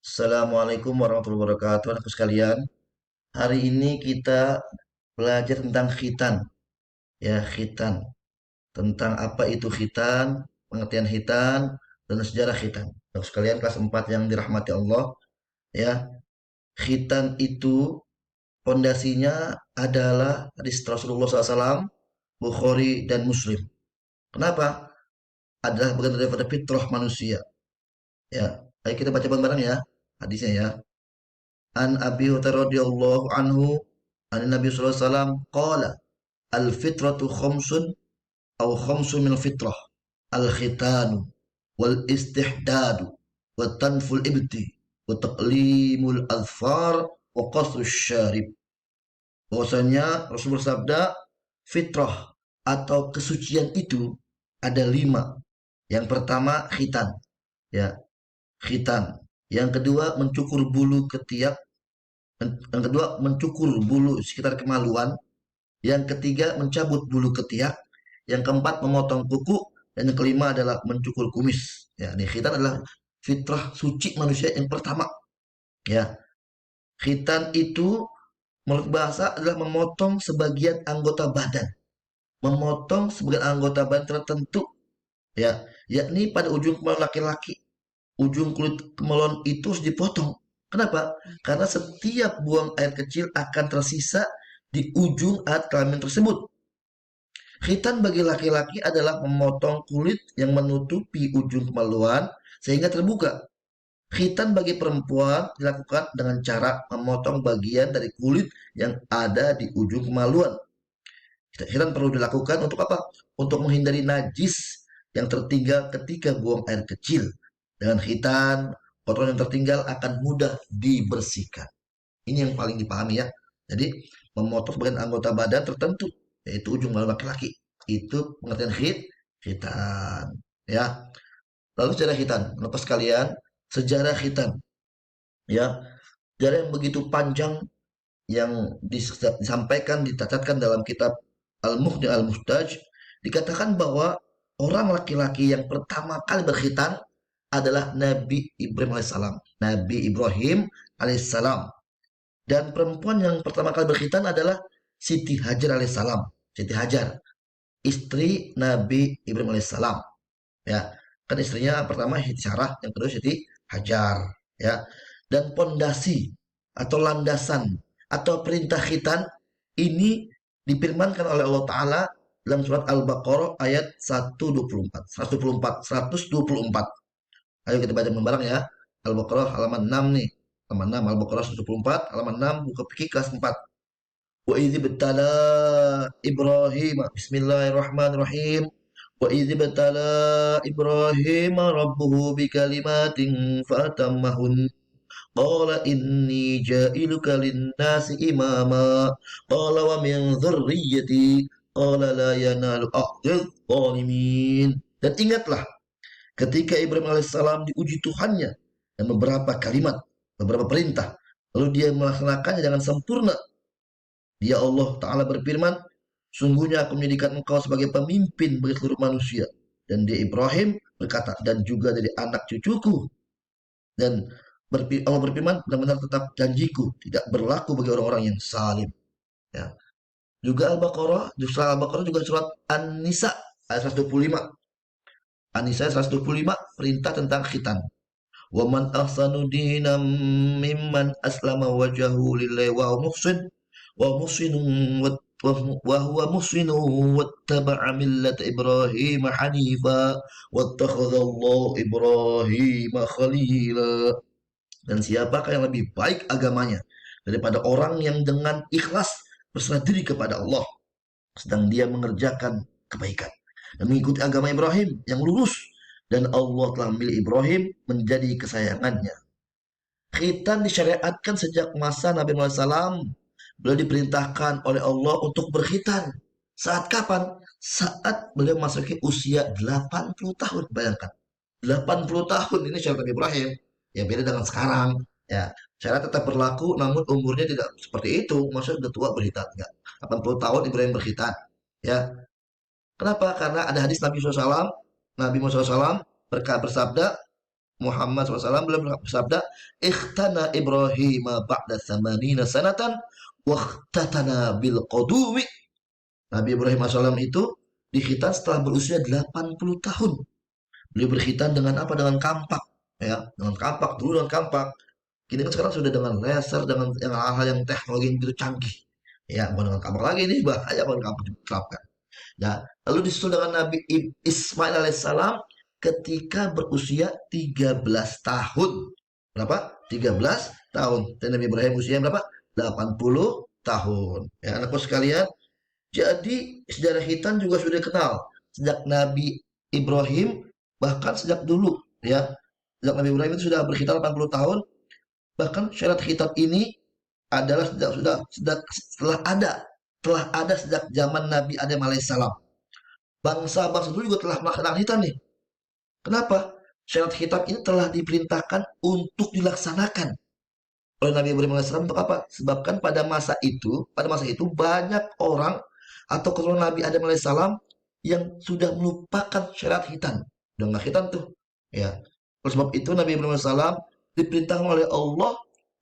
Assalamualaikum warahmatullahi wabarakatuh, anakku sekalian. Hari ini kita belajar tentang khitan, ya khitan. Tentang apa itu khitan, pengertian khitan, dan sejarah khitan. Anakku sekalian kelas 4 yang dirahmati Allah, ya. Khitan itu pondasinya adalah hadis Rasulullah SAW, Bukhari dan Muslim. Kenapa? Adalah bagian daripada fitrah manusia. Ya, ayo kita baca bareng-bareng ya hadisnya ya. An Abi Hurairah radhiyallahu anhu an Nabi sallallahu alaihi wasallam qala al fitratu khamsun aw khamsun min al fitrah al khitanu wal istihdadu wa tanful ibti wa taqlimul azfar wa qasrus syarib. Bahwasanya Rasul bersabda, fitrah atau kesucian itu ada 5. Yang pertama khitan, ya, khitan. Yang kedua mencukur bulu ketiak. Yang kedua mencukur bulu sekitar kemaluan. Yang ketiga mencabut bulu ketiak. Yang keempat memotong kuku. Dan yang kelima adalah mencukur kumis. Ya, ini khitan adalah fitrah suci manusia yang pertama. Ya, khitan itu menurut bahasa adalah memotong sebagian anggota badan. Memotong sebagian anggota badan tertentu, ya, yakni pada ujung kemaluan laki-laki. Ujung kulit kemaluan itu harus dipotong. Kenapa? Karena setiap buang air kecil akan tersisa di ujung alat kelamin tersebut. Khitan bagi laki-laki adalah memotong kulit yang menutupi ujung kemaluan sehingga terbuka. Khitan bagi perempuan dilakukan dengan cara memotong bagian dari kulit yang ada di ujung kemaluan. Khitan perlu dilakukan untuk apa? Untuk menghindari najis yang tertinggal ketika buang air kecil. Dengan khitan, kotoran yang tertinggal akan mudah dibersihkan. Ini yang paling dipahami ya. Jadi memotong bagian anggota badan tertentu, yaitu ujung malu laki-laki. Itu pengertian khitan. Ya. Lalu sejarah khitan. Lepas kalian, sejarah khitan. Ya. Sejarah yang begitu panjang yang disampaikan, dicatatkan dalam kitab Al-Mukhni Al-Mustaj, dikatakan bahwa orang laki-laki yang pertama kali berkhitan adalah Nabi Ibrahim alaihissalam. Nabi Ibrahim alaihissalam. Dan perempuan yang pertama kali berkhitan adalah Siti Hajar alaihissalam. Siti Hajar, istri Nabi Ibrahim alaihissalam. Ya, kan istrinya pertama Siti Sarah, yang kedua Siti Hajar. Ya, dan pondasi atau landasan atau perintah khitan ini difirmankan oleh Allah Ta'ala dalam surat Al-Baqarah ayat 124, 124, 124. Ayo kita baca bareng ya. Al-Baqarah halaman 6 nih. Halaman 6, Al-Baqarah 124, halaman 6, buka fikih kelas 4. Wa idzi betala Ibrahim. Bismillahirrahmanirrahim. Wa idzi betala Ibrahim rabbuhu bikalimatin fatammahun. Qala inni ja'iluka lin-nasi imama. Qala wa min dzurriyyati. Qala la yanalu ahdil zalimin. Dan ingatlah ketika Ibrahim alaihissalam diuji Tuhannya dan beberapa kalimat, beberapa perintah, lalu dia melaksanakannya dengan sempurna. Dia Allah Ta'ala berfirman, sungguhnya aku menjadikan engkau sebagai pemimpin bagi seluruh manusia. Dan dia Ibrahim berkata, dan juga dari anak cucuku. Dan Allah berfirman, benar-benar tetap janjiku tidak berlaku bagi orang-orang yang salim. Ya. Juga Al-Baqarah juga surat An-Nisa ayat 125. An-Nisa 125 perintah tentang khitan. Wa man ahsanu dinam mimman aslama wajhahu lillahi wa muhsin wa muhsinun wa huwa muhsinun wattaba'a millata Ibrahim hanifa wattakhadallahu Ibrahim khalila. Dan siapakah yang lebih baik agamanya daripada orang yang dengan ikhlas berserah diri kepada Allah sedang dia mengerjakan kebaikan dan mengikuti agama Ibrahim yang lurus, dan Allah telah memilih Ibrahim menjadi kesayangannya. Khitan disyariatkan sejak masa Nabi Muhammad SAW. Beliau diperintahkan oleh Allah untuk berkhitan. Saat kapan? Saat beliau memasuki usia 80 tahun. Bayangkan, 80 tahun ini syariat Nabi Ibrahim. Ya beda dengan sekarang. Ya, syariat tetap berlaku namun umurnya tidak seperti itu. Maksudnya udah tua berkhitan. Enggak. 80 tahun Ibrahim berkhitan. Ya, kenapa? Karena ada hadis Nabi SAW, Nabi Muhammad SAW bersabda, Muhammad SAW beliau bersabda, "Ikhtana Ibrahim ba'da tsamanina sanatan wa ikhtatana bil qudumi." Nabi Ibrahim SAW itu dikhitan setelah berusia 80 tahun. Beliau berkhitan dengan apa? Dengan kampak, ya, dengan kampak dulu dengan kampak. Kini kan sekarang sudah dengan laser, dengan yang hal-hal yang teknologi yang begitu canggih. Ya, bukan dengan kampak lagi, ini bahaya kalau kampak diterapkan. Nah, lalu disusul dengan Nabi Ismail alaihissalam ketika berusia 13 tahun. Berapa? 13 tahun. Dan Nabi Ibrahim usia berapa? 80 tahun. Ya, anakku sekalian, jadi sejarah hitam juga sudah dikenal sejak Nabi Ibrahim, bahkan sejak dulu, ya. Sejak Nabi Ibrahim itu sudah berkhitan 80 tahun, bahkan syariat hitam ini adalah telah ada sejak zaman Nabi Adam alaihissalam. Bangsa-bangsa dulu juga telah melaksanakan hitam nih. Kenapa? Syariat hitam ini telah diperintahkan untuk dilaksanakan oleh Nabi Ibrahim alaihissalam untuk apa? Sebabkan pada masa itu banyak orang atau keturunan Nabi Adam alaihissalam yang sudah melupakan syariat hitam. Udah nggak hitam tuh. Ya. Oleh sebab itu Nabi Ibrahim alaihissalam diperintahkan oleh Allah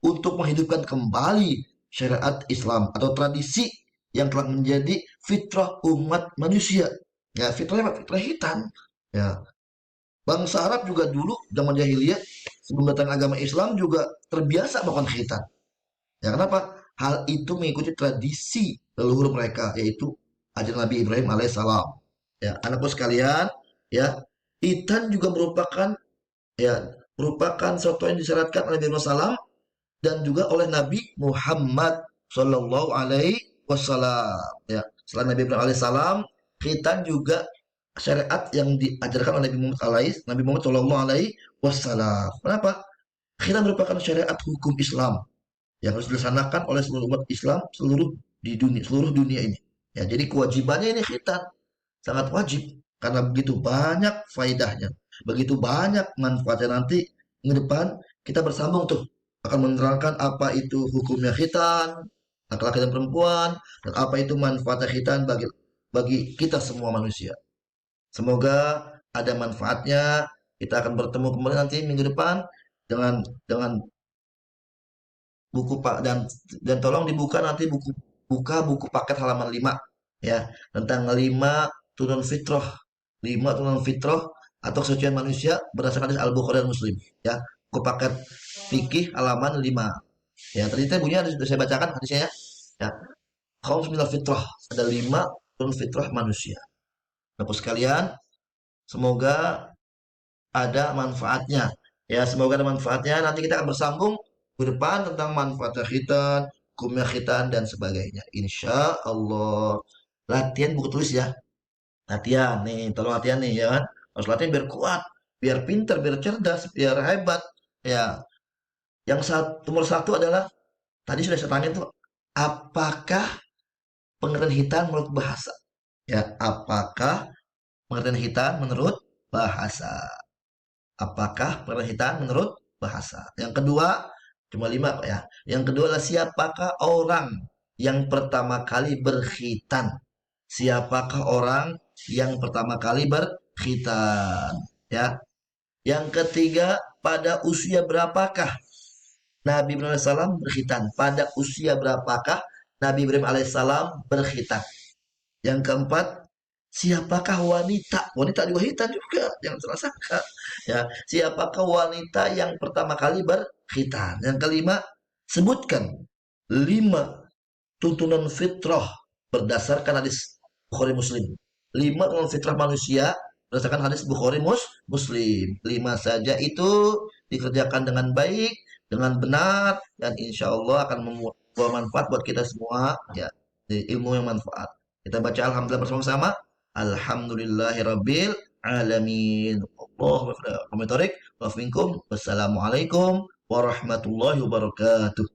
untuk menghidupkan kembali syariat Islam atau tradisi yang telah menjadi fitrah umat manusia. Ya, fitrahnya fitrah hitam. Ya, bangsa Arab juga dulu zaman jahiliyah sebelum datang agama Islam juga terbiasa melakukan khitan. Ya, kenapa? Hal itu mengikuti tradisi leluhur mereka, yaitu ajaran Nabi Ibrahim alaihissalam. Ya, anakku sekalian, ya, khitan juga merupakan sesuatu yang disyaratkan oleh Nabi Muhammad dan juga oleh Nabi Muhammad Shallallahu Alaihi Wasallam. Ya, selain Nabi Ibrahim alaihissalam, khitan juga syariat yang diajarkan oleh Nabi Muhammad Shallallahu Alaihi Wasallam. Kenapa? Khitan merupakan syariat hukum Islam yang harus dilaksanakan oleh seluruh umat Islam seluruh dunia ini. Ya, jadi kewajibannya ini khitan sangat wajib karena begitu banyak faedahnya, begitu banyak manfaatnya. Nanti ke depan kita bersambung tuh akan menerangkan apa itu hukumnya khitan laki-laki dan perempuan dan apa itu manfaatnya khitan bagi bagi kita semua manusia. Semoga ada manfaatnya. Kita akan bertemu kembali nanti minggu depan dengan buku Pak, dan tolong dibuka nanti buku paket halaman 5, ya, tentang 5 turunan fitrah atau kesucian manusia berdasarkan hadis Al-Bukhari dan Muslim, ya. Buku paket fikih halaman 5. Ya, tadi saya bunyinya sudah saya bacakan hadisnya, ya. Ya, khamsu minal fitrah, ada 5 turun fitrah manusia. Bapak sekalian, semoga ada manfaatnya. Ya, semoga ada manfaatnya. Nanti kita akan bersambung ke depan tentang manfaat khitan, hukumnya khitan dan sebagainya. Insya Allah. Latihan buku tulis, ya. Latihan nih, tolong latihan nih, ya kan. Harus latihan biar kuat, biar pintar, biar cerdas, biar hebat. Ya, yang nomor satu adalah tadi sudah saya tanya tuh, apakah pengertian hitam menurut bahasa? Ya, apakah pengertian hitam menurut bahasa? Apakah perhitaan menurut bahasa? Yang kedua, cuma 5 Pak, ya. Yang kedua adalah siapakah orang yang pertama kali berkhitan? Siapakah orang yang pertama kali berkhitan? Ya. Yang ketiga, pada usia berapakah Nabi Ibrahim alaihissalam berkhitan? Pada usia berapakah Nabi Ibrahim alaihissalam berkhitan? Yang keempat, siapakah wanita? Wanita juga hitam juga, jangan salah sangka. Ya, siapakah wanita yang pertama kali berkhitan? Yang kelima, sebutkan 5 tuntunan fitrah berdasarkan hadis Bukhari Muslim. 5 tuntunan fitrah manusia berdasarkan hadis Bukhari Muslim. 5 saja itu dikerjakan dengan baik, dengan benar, dan insya Allah akan membawa manfaat buat kita semua. Ya, ilmu yang manfaat. Kita baca alhamdulillah bersama-sama. Alhamdulillahirabbil alamin. Allahu akbar. Wassalamualaikum warahmatullahi wabarakatuh.